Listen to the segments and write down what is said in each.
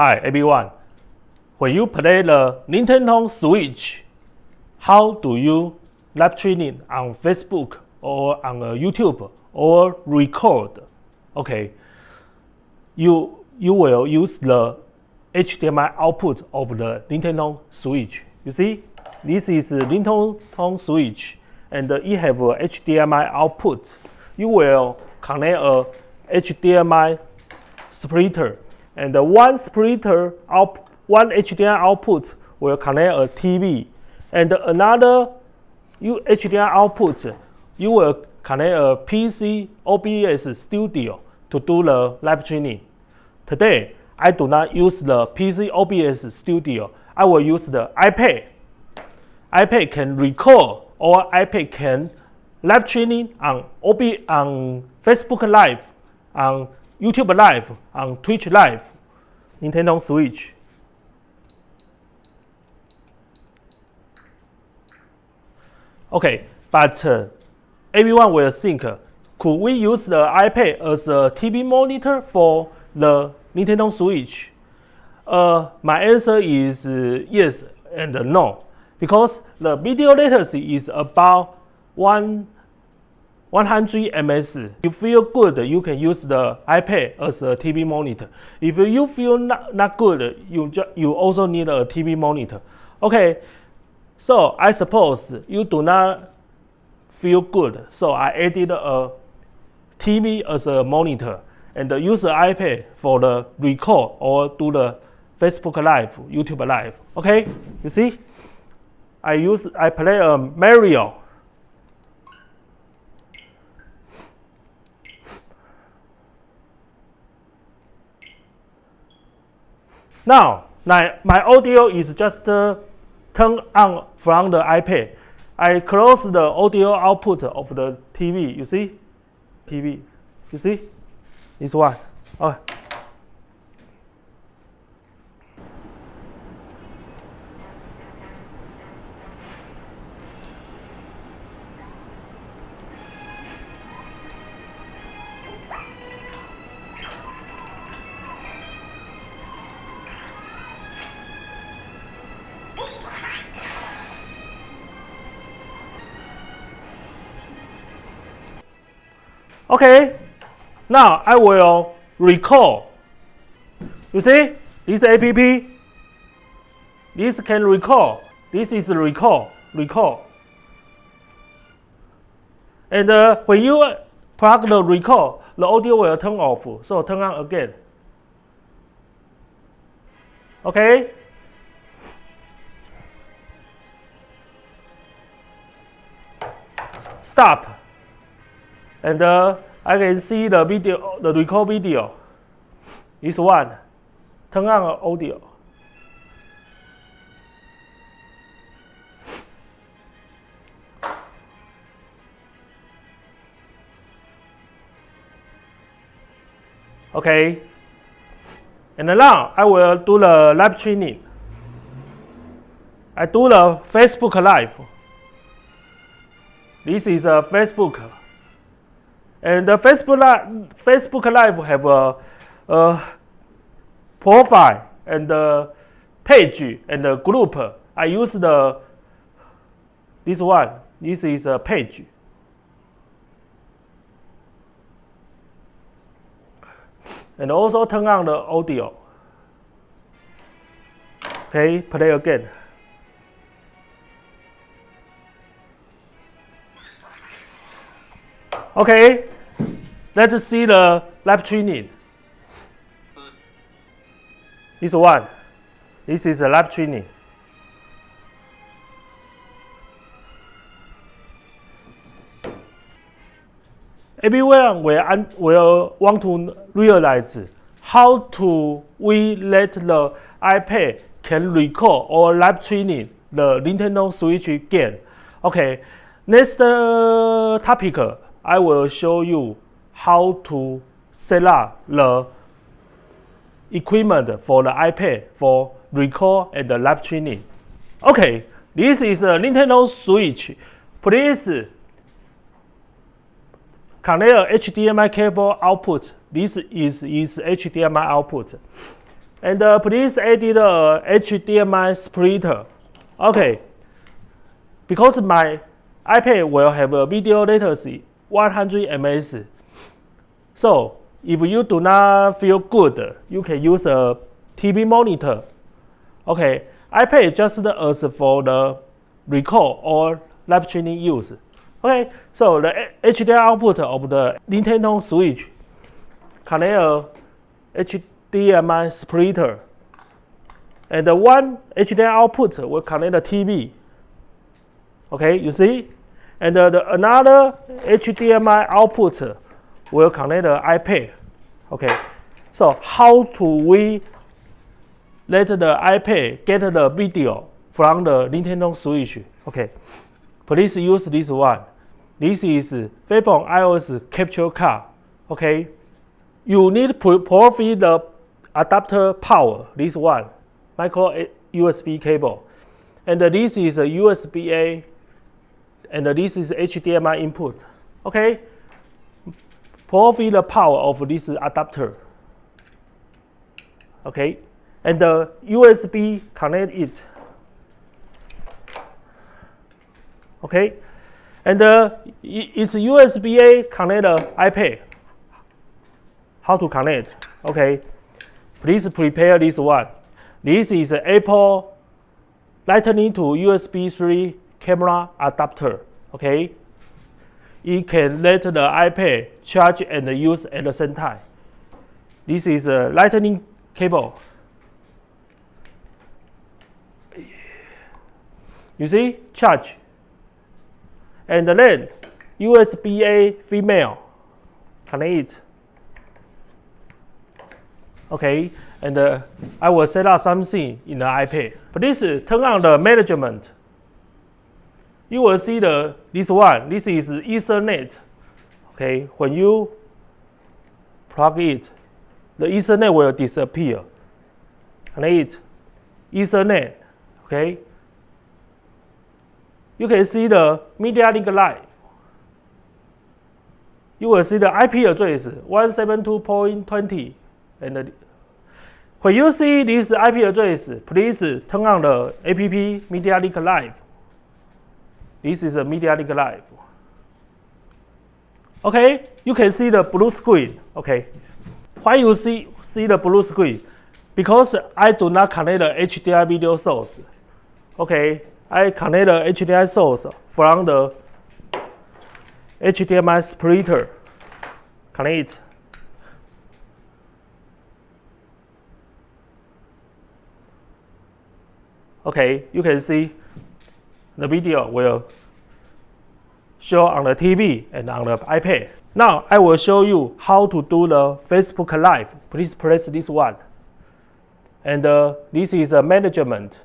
Hi everyone. When you play the Nintendo Switch, how do you live streaming on Facebook or on YouTube or record? Okay, you will use the HDMI output of the Nintendo Switch. You see, this is the Nintendo Switch, and it have a HDMI output. You will connect a HDMI splitter, and one splitter one HDMI output will connect a TV, and another HDMI output you will connect a PC OBS Studio to do the live streaming. Today, I do not use the PC OBS Studio. I will use the iPad. iPad can record or iPad can live streaming on Facebook Live, on YouTube Live, on Twitch Live, Nintendo Switch. Okay, but everyone will think, could we use the iPad as a TV monitor for the Nintendo Switch? My answer is yes and no, because the video latency is about 100 ms. If you feel good, you can use the iPad as a TV monitor. If you feel not good, you also need a TV monitor. Okay, so I suppose you do not feel good, so I added a TV as a monitor and use the iPad for the record or do the Facebook Live, YouTube Live. Okay, you see, I play a Mario. Now, my audio is just turned on from the iPad. I close the audio output of the TV. You see, TV. You see, this one. Oh. Okay, now I will record. You see, this app, this can record. This is record. And when you plug the record, the audio will turn off. So turn on again. Okay. Stop. And I can see the video, the record video. This one. Turn on audio. Okay. And now I will do the live streaming. I do the Facebook Live. This is a Facebook. And the Facebook Live have a profile and a page and a group. I use this one. This is a page. And also turn on the audio. Okay, play again. Okay, let's see the live streaming. This one. This is a live streaming. Everyone will want to realize how to we let the iPad can record or live streaming the Nintendo Switch game. Okay, next topic. I will show you how to set up the equipment for the iPad for record and the live streaming. Okay, this is a Nintendo Switch. Please connect a HDMI cable output. This is HDMI output. And please edit a HDMI splitter. Okay, because my iPad will have a video latency 100 ms. So if you do not feel good, you can use a TV monitor. Okay, iPad just as for the record or live streaming use. Okay, so the HDMI output of the Nintendo Switch connect a HDMI splitter, and the one HDMI output will connect the TV. Okay, you see, and another HDMI output will connect the iPad. Okay, so how do we let the iPad get the video from the Nintendo Switch? Okay, please use this one. This is Fabon iOS capture card. Okay, you need to provide the adapter power. This one, micro USB cable, and this is a USB-A, and this is HDMI input. Okay, provide the power of this adapter. Okay, and the USB connect it. Okay, and it's USB-A connect the iPad. How to connect? Okay, please prepare this one. This is an Apple Lightning to USB 3 camera adapter. Okay, it can let the iPad charge and use at the same time. This is a Lightning cable. You see, charge. And then USB-A female, connect it. Okay, and I will set up something in the iPad. Please turn on the management. You will see this one. This is Ethernet. Okay, when you plug it, the Ethernet will disappear. Connect it. Ethernet. Okay. You can see the Media Link Live. You will see the IP address 172.20. And when you see this IP address, please turn on the app Media Link Live. This is a Media Link Live. Okay, you can see the blue screen. Okay, why you see the blue screen? Because I do not connect the HDMI video source. Okay, I connect the HDMI source from the HDMI splitter. Connect it. Okay, you can see the video will show on the TV and on the iPad. Now I will show you how to do the Facebook Live. Please press this one. And this is a management.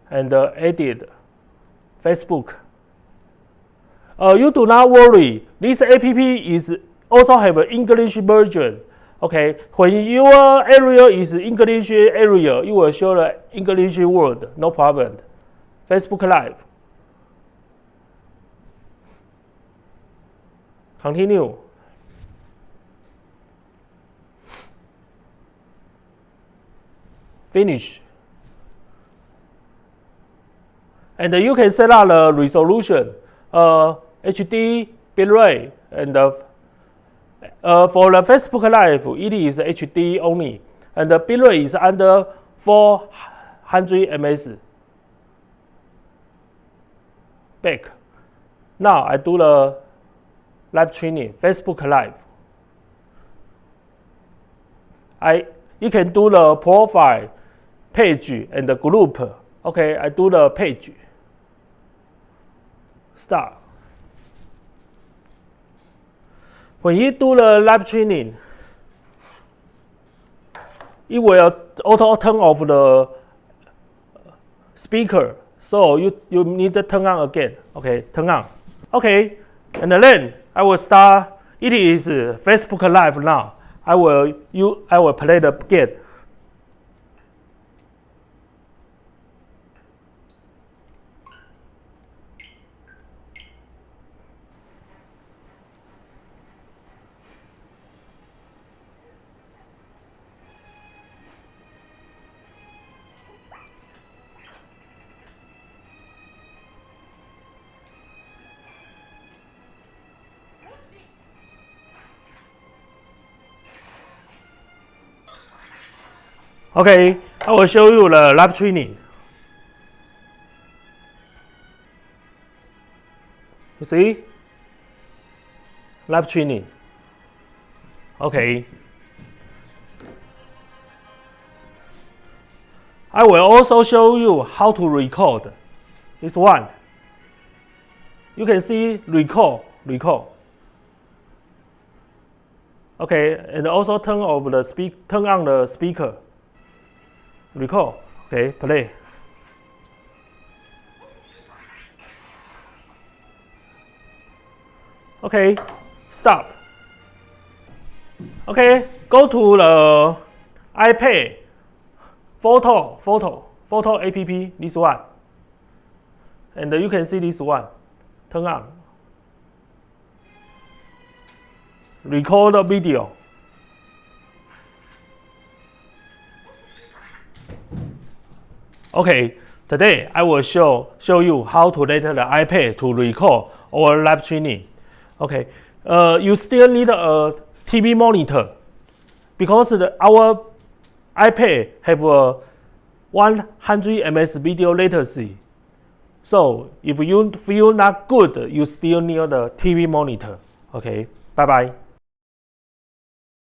And edit Facebook. You do not worry. This app is also have an English version. Okay, when your area is English area, you will show the English word, no problem. Facebook Live. Continue. Finish. And you can set up the resolution, HD bitrate, and for the Facebook Live, it is HD only, and the bitrate is under 400 ms. Back. Now I do the live streaming, Facebook Live. You can do the profile, page, and the group. Okay, I do the page. Start. When you do the live streaming, it will auto turn off the speaker. So you need to turn on again. Okay, turn on. Okay, and then I will start. It is Facebook Live now. I will play the game. Okay, I will show you the live training. You see? Live training. Okay. I will also show you how to record. This one. You can see record. Okay, and also turn on the speaker. Record. Okay, play. Okay, stop. Okay, go to the iPad photo app, this one. And you can see this one. Turn on. Record the video. Okay, today I will show you how to let the iPad to record our live training. Okay, you still need a TV monitor because our iPad have a 100 ms video latency. So if you feel not good, you still need the TV monitor. Okay, bye bye.